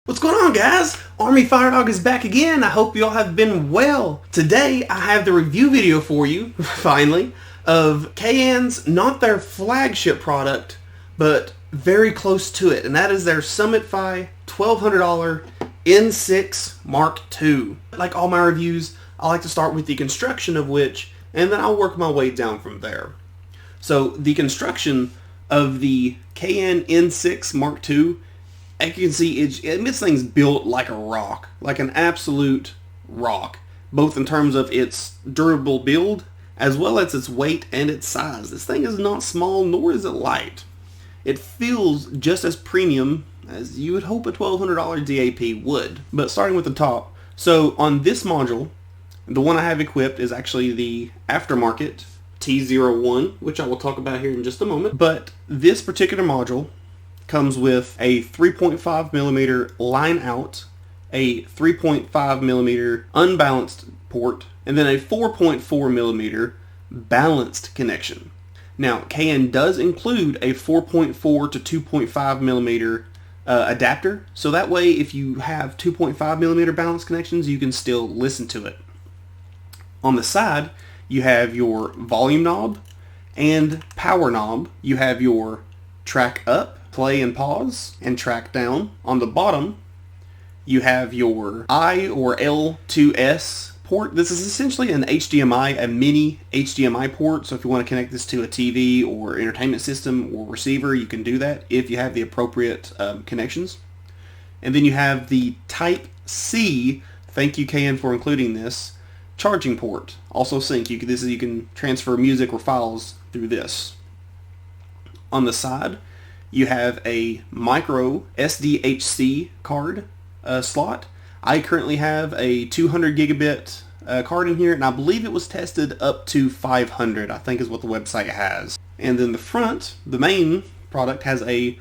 What's going on, guys? Army-Firedawg is back again. I hope you all have been well. Today I have the review video for you, finally, of Cayin's, not their flagship product, but very close to it, and that is their Summit-Fi $1,200 N6 Mark II. Like all my reviews, I like to start with the construction of which, and then I'll work my way down from there. So the construction of the Cayin N6 Mark II, as you can see, this thing's built like a rock, like an absolute rock, both in terms of its durable build as well as its weight and its size. This thing is not small, nor is it light. It feels just as premium as you would hope a $1,200 DAP would. But starting with the top, so on this module, the one I have equipped is actually the aftermarket T01, which I will talk about here in just a moment. But this particular module comes with a 3.5mm line out, a 3.5mm unbalanced port, and then a 4.4mm balanced connection. Now, Cayin does include a 4.4 to 2.5mm adapter, so that way if you have 2.5mm balanced connections, you can still listen to it. On the side, you have your volume knob and power knob. You have your track up, play and pause, and track down. On the bottom, you have your I or L2S port. This is essentially an HDMI, a mini HDMI port, so if you want to connect this to a TV or entertainment system or receiver, you can do that if you have the appropriate connections. And then you have the Type C, thank you Cayin for including this, charging port. Also sync, you can transfer music or files through this. On the side, you have a micro SDHC card slot. I currently have a 200 gigabit card in here, and I believe it was tested up to 500, I think is what the website has. And then the front, the main product, has I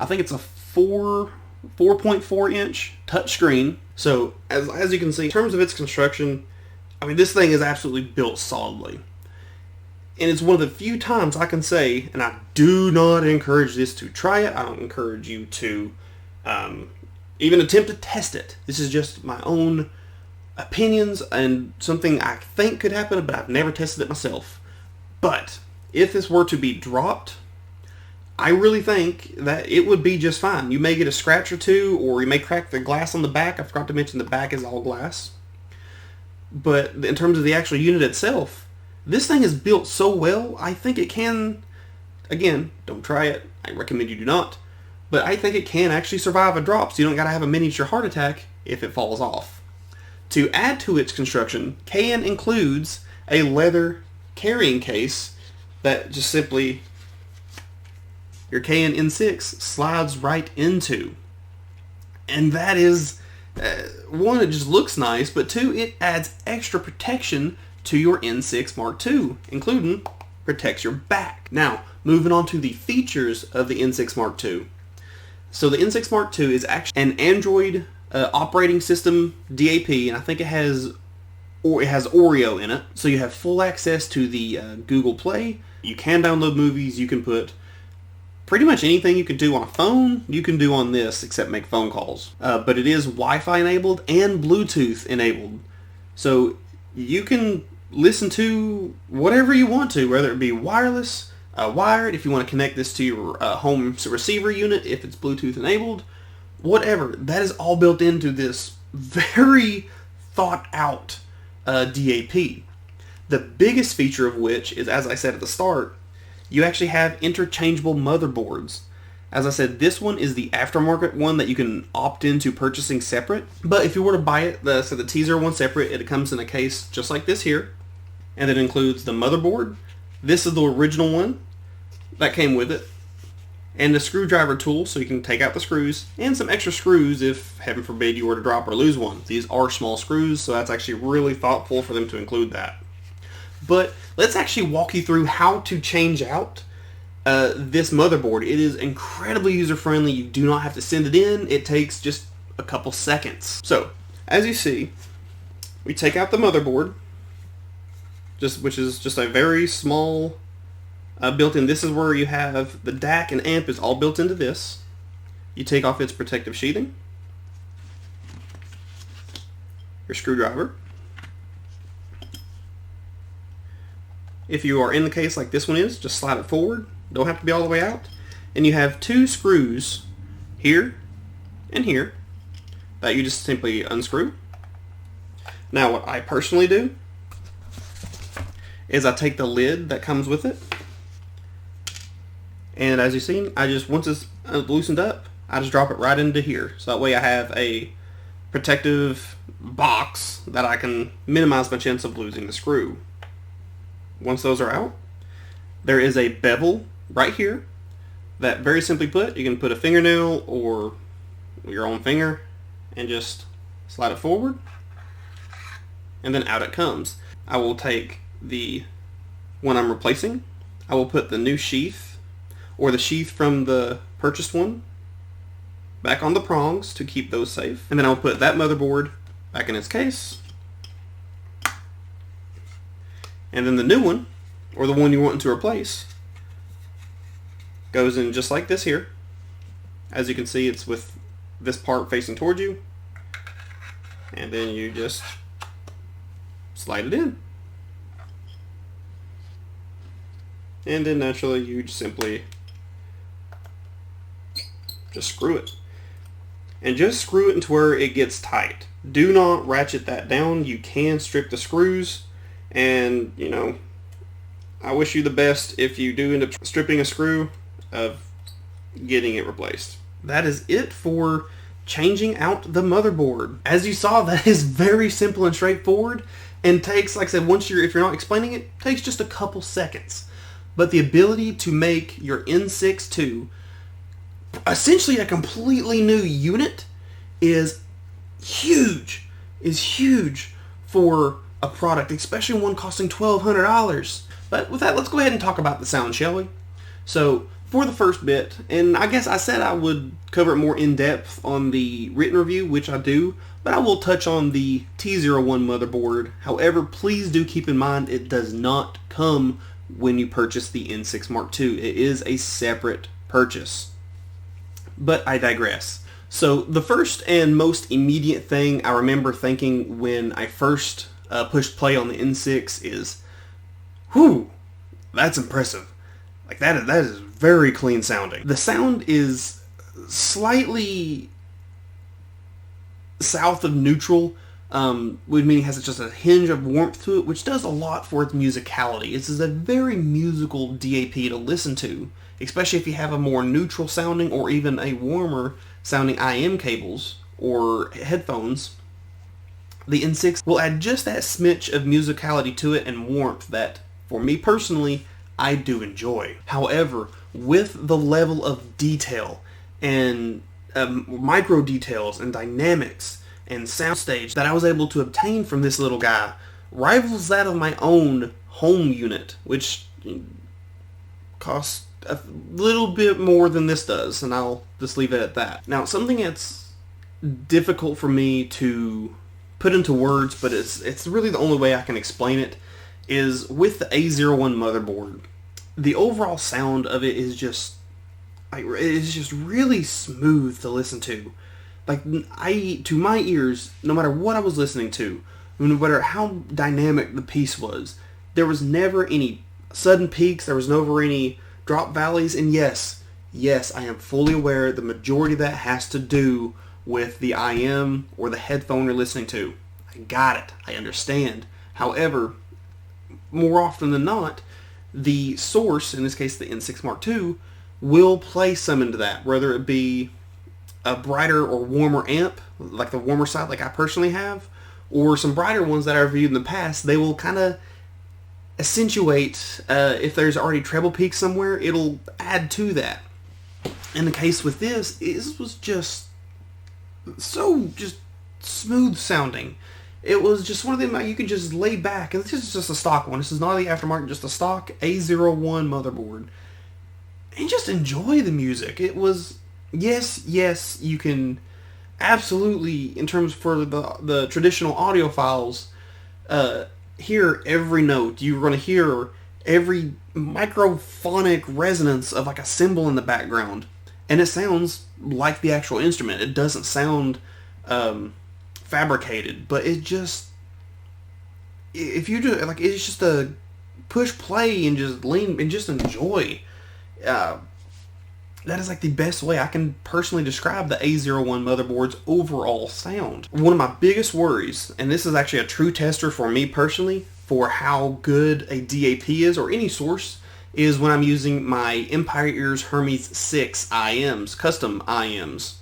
think it's a 4.4 inch touchscreen. So as you can see, in terms of its construction, I mean, this thing is absolutely built solidly. And it's one of the few times I can say, and I do not encourage this to try it. I don't encourage you to even attempt to test it. This is just my own opinions and something I think could happen, but I've never tested it myself. But if this were to be dropped, I really think that it would be just fine. You may get a scratch or two, or you may crack the glass on the back. I forgot to mention the back is all glass. But in terms of the actual unit itself, this thing is built so well, I think it can, again, don't try it, I recommend you do not, but I think it can actually survive a drop, so you don't gotta have a miniature heart attack if it falls off. To add to its construction, Cayin includes a leather carrying case that just simply your Cayin N6 slides right into. And that is, one, it just looks nice, but two, it adds extra protection to your N6 Mark II, including protects your back. Now, moving on to the features of the N6 Mark II. So the N6 Mark II is actually an Android operating system DAP, and I think it has Oreo in it. So you have full access to the Google Play. You can download movies. You can put pretty much anything you can do on a phone, you can do on this, except make phone calls. But it is Wi-Fi enabled and Bluetooth enabled. So you can listen to whatever you want to, whether it be wireless, wired, if you want to connect this to your home receiver unit, if it's Bluetooth enabled, whatever. That is all built into this very thought out DAP. The biggest feature of which is, as I said at the start, you actually have interchangeable motherboards. As I said, this one is the aftermarket one that you can opt into purchasing separate. But if you were to buy it, the T01 separate, it comes in a case just like this here. And it includes the motherboard. This is the original one that came with it. And the screwdriver tool, so you can take out the screws. And some extra screws if, heaven forbid, you were to drop or lose one. These are small screws, so that's actually really thoughtful for them to include that. But let's actually walk you through how to change out this motherboard. It is incredibly user-friendly. You do not have to send it in. It takes just a couple seconds. So, as you see, we take out the motherboard, which is just a very small built-in. This is where you have the DAC and amp is all built into this. You take off its protective sheathing. your screwdriver. If you are in the case like this one is, just slide it forward. Don't have to be all the way out. And you have 2 screws here and here that you just simply unscrew. Now what I personally do is I take the lid that comes with it, and as you've seen, I just, once it's loosened up, I just drop it right into here. So that way I have a protective box that I can minimize my chance of losing the screw. Once those are out, there is a bevel right here that, very simply put, you can put a fingernail or your own finger and just slide it forward, and then out it comes. I will take the one I'm replacing, I will put the new sheath or the sheath from the purchased one back on the prongs to keep those safe, and then I'll put that motherboard back in its case, and then the new one, or the one you're wanting to replace, goes in just like this here. As you can see, it's with this part facing towards you, and then you just slide it in. And then naturally you simply just screw it. And just screw it into where it gets tight. Do not ratchet that down. You can strip the screws, and you know, I wish you the best if you do end up stripping a screw of getting it replaced. That is it for changing out the motherboard. As you saw, that is very simple and straightforward, and takes, like I said, if you're not explaining it, takes just a couple seconds. But the ability to make your N6 II essentially a completely new unit is huge. For a product, especially one costing $1,200. But with that, let's go ahead and talk about the sound, shall we? So for the first bit, and I guess I said I would cover it more in depth on the written review, which I do, but I will touch on the T01 motherboard. However, please do keep in mind it does not come when you purchase the N6 Mark II. It is a separate purchase. But I digress. So the first and most immediate thing I remember thinking when I first pushed play on the N6 is, whew, that's impressive. Like that is very clean sounding. The sound is slightly south of neutral, meaning it has just a hinge of warmth to it, which does a lot for its musicality. This is a very musical DAP to listen to, especially if you have a more neutral sounding or even a warmer sounding IM cables or headphones. The N6 will add just that smidge of musicality to it and warmth that, for me personally, I do enjoy. However, with the level of detail and micro details and dynamics and soundstage that I was able to obtain from this little guy rivals that of my own home unit, which costs a little bit more than this does, and I'll just leave it at that. Now, something that's difficult for me to put into words, but it's really the only way I can explain it, is with the A01 motherboard. The overall sound of it is just really smooth to listen to. Like, to my ears, no matter what I was listening to, no matter how dynamic the piece was, there was never any sudden peaks, there was never any drop valleys, and yes, I am fully aware the majority of that has to do with the IM or the headphone you're listening to. I got it. I understand. However, more often than not, the source, in this case the N6 Mark II, will play some into that, whether it be a brighter or warmer amp, like the warmer side like I personally have, or some brighter ones that I've reviewed in the past. They will kind of accentuate, if there's already treble peak somewhere, it'll add to that. In the case with this was just so smooth sounding. It was just one of them you can just lay back, and this is just a stock one. This is not the aftermarket, just a stock A01 motherboard, and just enjoy the music. It was, yes, you can absolutely, in terms for the traditional audiophiles, hear every note. You're going to hear every microphonic resonance of like a cymbal in the background, and it sounds like the actual instrument. It doesn't sound fabricated, but it just, if you do like, it's just a push play and just lean and just enjoy. That is like the best way I can personally describe the A01 motherboard's overall sound. One of my biggest worries, and this is actually a true tester for me personally, for how good a DAP is, or any source, is when I'm using my Empire Ears Hermes 6 IMs, custom IMs.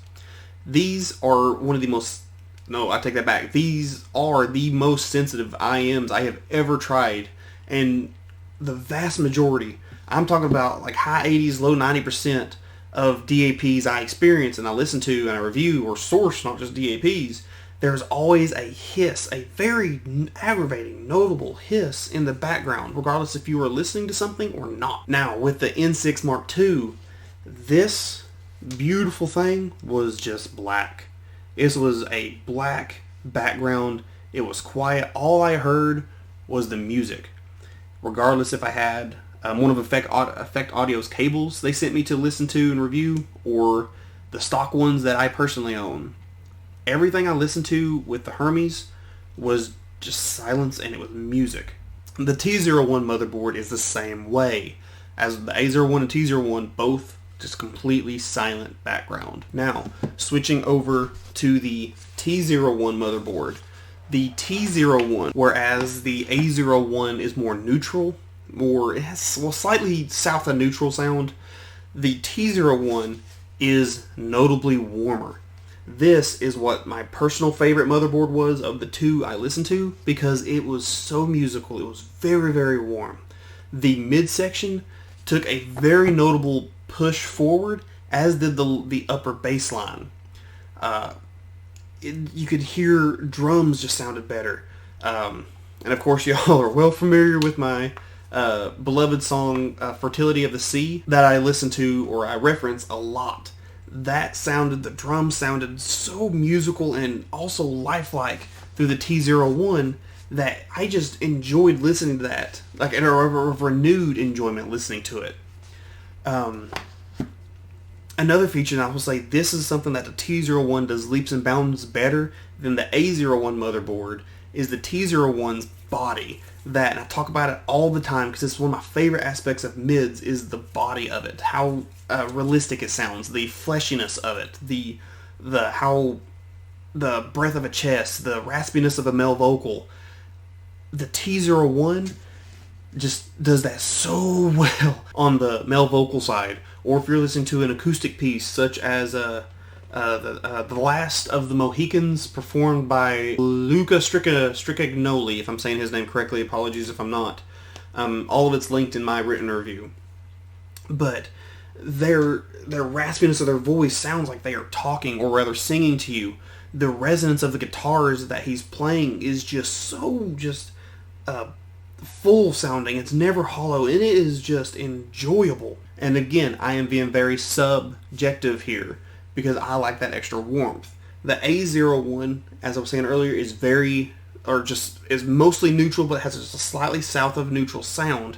These are one of the most, no, I take that back. These are the most sensitive IMs I have ever tried, and the vast majority, I'm talking about like high 80s, low 90% of DAPs I experience and I listen to and I review or source, not just DAPs, there's always a hiss, a very aggravating, notable hiss in the background, regardless if you are listening to something or not. Now, with the N6 Mark II, this beautiful thing was just black. This was a black background. It was quiet. All I heard was the music. Regardless if I had one of Effect Audio's cables they sent me to listen to and review, or the stock ones that I personally own. Everything I listened to with the Hermes was just silence, and it was music. The T01 motherboard is the same way, as the A01 and T01, both just completely silent background. Now, switching over to the T01 motherboard. The T01, whereas the A01 is more neutral, or it has slightly south of neutral sound, the T01 is notably warmer. This is what my personal favorite motherboard was of the two I listened to, because it was so musical. It was very, very warm. The midsection took a very notable push forward, as did the upper bass line. You could hear drums just sounded better. And of course, y'all are well familiar with my beloved song, Fertility of the Sea, that I listen to or I reference a lot. The drums sounded so musical and also lifelike through the T01 that I just enjoyed listening to that, like a renewed enjoyment listening to it. Another feature, and I will say this is something that the T01 does leaps and bounds better than the A01 motherboard, is the T01's body. That, and I talk about it all the time because it's one of my favorite aspects of mids, is the body of it. How realistic it sounds, the fleshiness of it, the breadth of a chest, the raspiness of a male vocal. The T01 just does that so well on the male vocal side. Or if you're listening to an acoustic piece, such as the Last of the Mohicans, performed by Luca Stricagnoli, if I'm saying his name correctly, apologies if I'm not. All of it's linked in my written review. But their raspiness of their voice sounds like they are talking, or rather singing to you. The resonance of the guitars that he's playing is just so full sounding. It's never hollow, and it is just enjoyable. And again, I am being very subjective here, because I like that extra warmth. The A01, as I was saying earlier, is mostly neutral, but it has just a slightly south of neutral sound.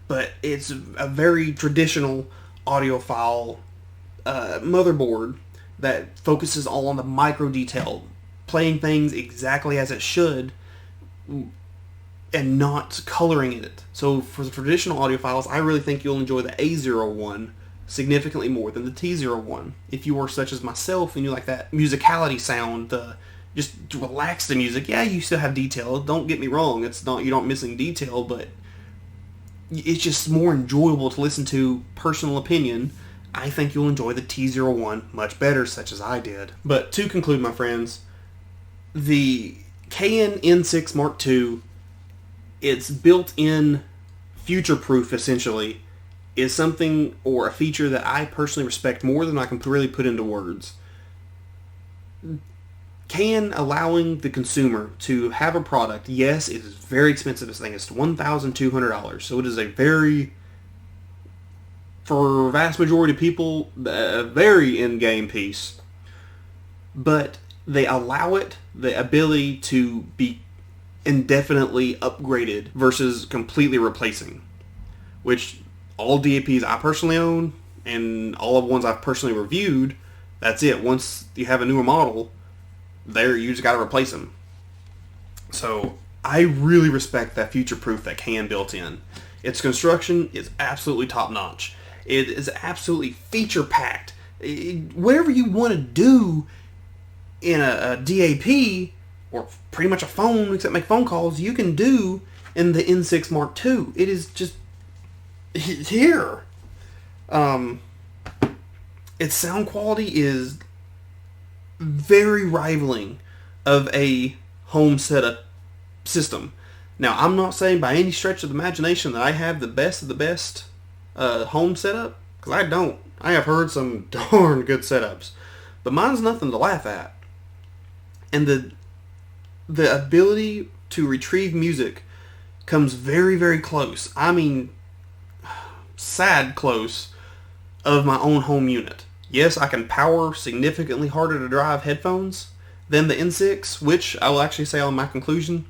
But it's a very traditional audiophile motherboard that focuses all on the micro detail, playing things exactly as it should, and not coloring in it. So for the traditional audiophiles, I really think you'll enjoy the A01 significantly more than the T01. If you are such as myself and you like that musicality sound, just relax the music. Yeah, you still have detail. Don't get me wrong. It's not, you're not missing detail, but it's just more enjoyable to listen to. Personal opinion, I think you'll enjoy the T01 much better, such as I did. But to conclude, my friends, the Cayin N6mk2, its built-in future-proof, essentially, is something, or a feature, that I personally respect more than I can really put into words. Cayin allowing the consumer to have a product, yes, it is very expensive. This thing is $1,200, so it is for a vast majority of people, a very in-game piece. But they allow it the ability to be indefinitely upgraded versus completely replacing, which all DAPs I personally own and all of ones I've personally reviewed, that's it. Once you have a newer model, you just got to replace them. So I really respect that future-proof that Cayin built in. Its construction is absolutely top-notch. It is absolutely feature-packed. Whatever you want to do in a DAP, or pretty much a phone, except make phone calls, you can do in the N6 Mark II. It is just here. Its sound quality is very rivaling of a home setup system. Now, I'm not saying by any stretch of the imagination that I have the best of the best home setup, because I don't. I have heard some darn good setups, but mine's nothing to laugh at. And the ability to retrieve music comes very, very close. I mean, sad close of my own home unit. Yes, I can power significantly harder to drive headphones than the N6, which I will actually say on my conclusion.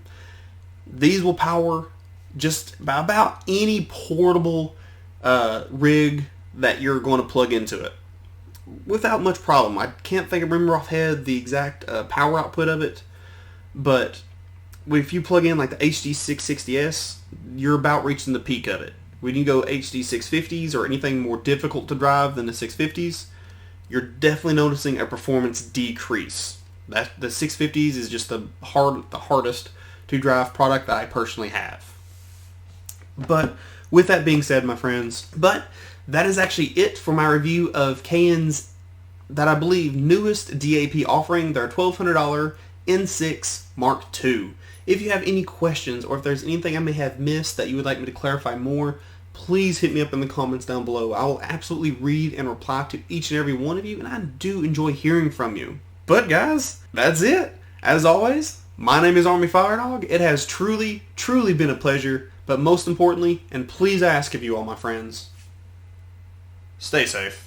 These will power just about any portable rig that you're going to plug into it without much problem. I can't remember offhand the exact power output of it, but if you plug in like the HD660S, you're about reaching the peak of it. When you go HD650s or anything more difficult to drive than the 650s, you're definitely noticing a performance decrease. The 650s is just the hardest to drive product that I personally have. But with that being said, my friends, that is actually it for my review of Cayin's, that I believe, newest DAP offering, their $1,200 N6 Mark II. If you have any questions, or if there's anything I may have missed that you would like me to clarify more, please hit me up in the comments down below. I will absolutely read and reply to each and every one of you, and I do enjoy hearing from you. But guys, that's it. As always, my name is Army-Firedawg. It has truly, truly been a pleasure, but most importantly, and please ask of you all, my friends, stay safe.